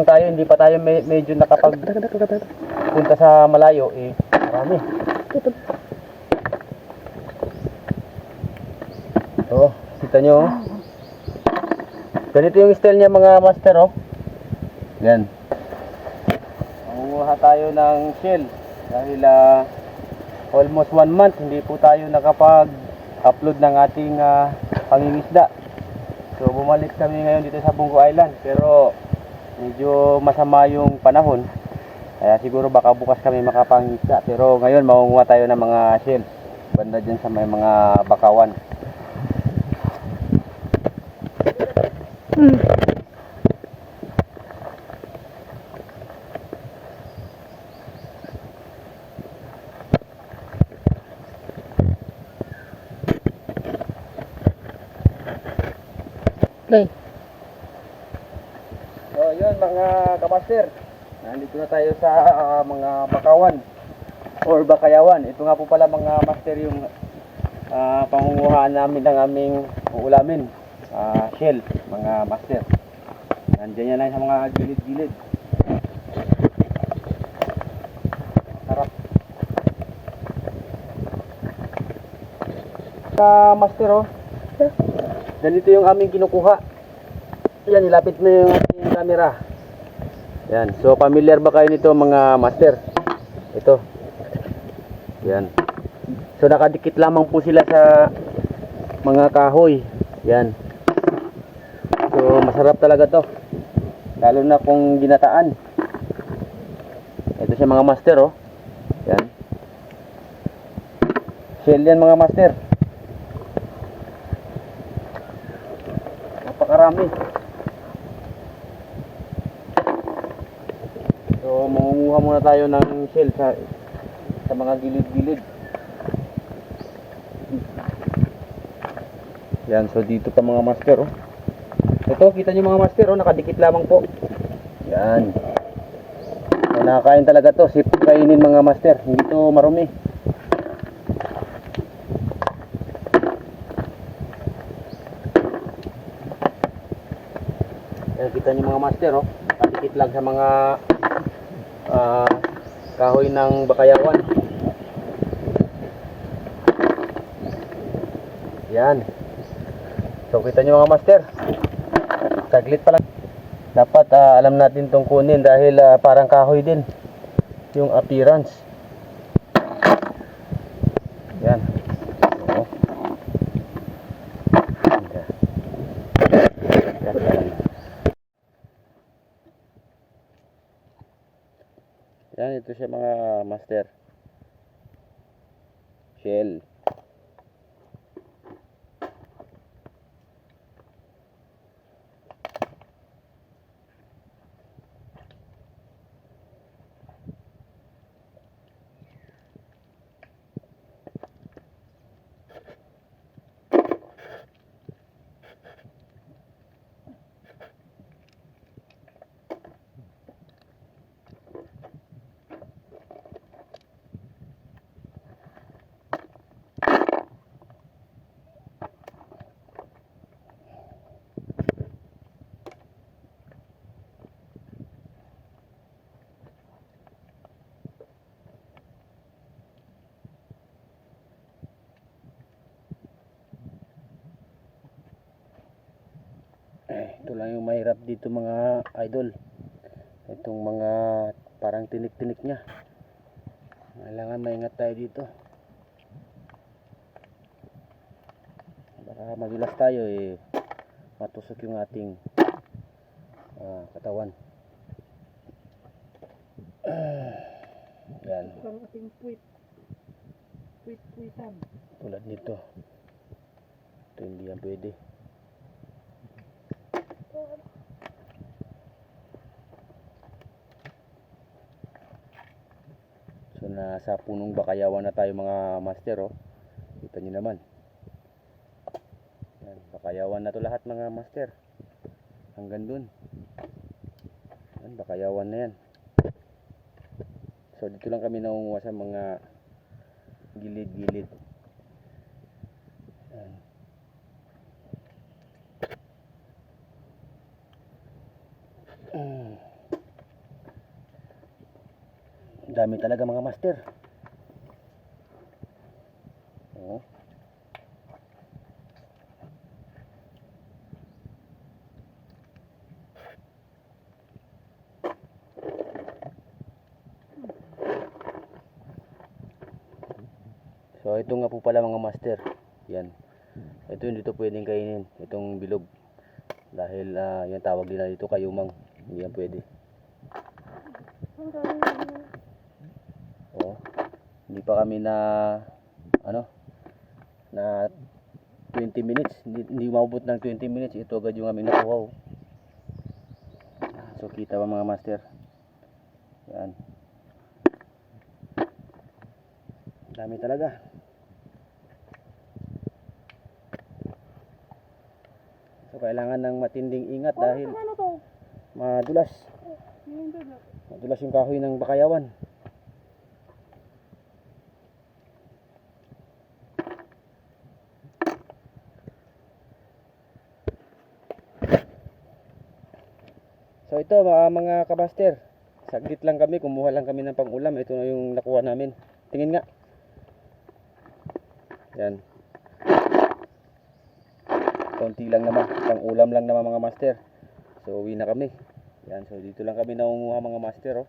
tayo, hindi pa tayo medyo nakapagpunta sa malayo eh. Marami. Oh, kita nyo oh. Ganito yung style niya mga master oh. Yan. Mangunguha tayo ng shell dahil almost 1 month hindi po tayo nakapag-upload ng ating pangingisda. So bumalik kami ngayon dito sa Bungo Island pero medyo masama yung panahon. Kaya siguro baka bukas kami makapangisda. Pero ngayon mangunguha tayo ng mga shell banda dyan sa may mga bakawan. Okay. So yun mga kamaster, nandito na tayo sa mga bakawan or bakayawan. Ito nga po pala mga master yung pangunguhaan namin ng aming uulamin, shell mga master. Nandiyan yan lang sa mga gilid-gilid. Sarap. Master oh, ganito yung aming kinukuha. Yan, ilapit mo yung ating camera. Yan, so familiar ba kayo nito mga master? Ito. Yan. So nakadikit lamang po sila sa mga kahoy. Yan. So masarap talaga to. Lalo na kung ginataan. Ito siya mga master oh. Yan. Shell yan mga master. Napakarami. So mangunguha muna tayo ng shell sa mga gilid-gilid. Yan, so dito pa mga master oh. Ito, kita nyo mga master oh, nakadikit lamang po. Yan. So, nakakain talaga to, safe kainin mga master. Hindi to marumi. Yan, kita nyo mga master oh, nakadikit lang sa mga kahoy ng bakayawan. Yan. So kita nyo mga master, saglit pa lang. Dapat alam natin tong kunin dahil parang kahoy din yung appearance. Yan. Oo. Yan, ito siya mga master. Shell. Ito lang yung mahirap dito mga idol. Itong mga parang tinik-tinik nya. Kailangan maingat tayo dito. Baka madulas tayo eh, matusok yung ating katawan. Yan. Ang ating puwit-puwitan. Tulad nito. Ito hindi yan pwede. So nasa punong bakayawan na tayo mga master oh. Kita nyo naman. Yan, bakayawan na to lahat mga master. Hanggang dun. Yan, bakayawan na yan. So dito lang kami nangunguha sa mga gilid-gilid. Yan. Dami talaga mga master. Oh. So ito nga po pala mga master. Yan. Ito hindi to pwedeng kainin, itong bilog. Dahil yan tawag nila dito kayumang. Hindi yan pwede. Oh. Hindi pa kami na na 20 minutes. Hindi maubot ng 20 minutes. Ito agad yung aming nakuha. Oh. So kita ba mga master? Yan. Dami talaga. So kailangan ng matinding ingat dahil madulas. Madulas yung kahoy ng bakayawan. So ito mga kabaster, saglit lang kami, kumuha lang kami ng pang-ulam. Ito na yung nakuha namin. Tingin nga. Yan. Konti lang naman, pang-ulam lang naman mga master. So uwi na kami. Yan, so dito lang kami nangunguha mga master. Oh.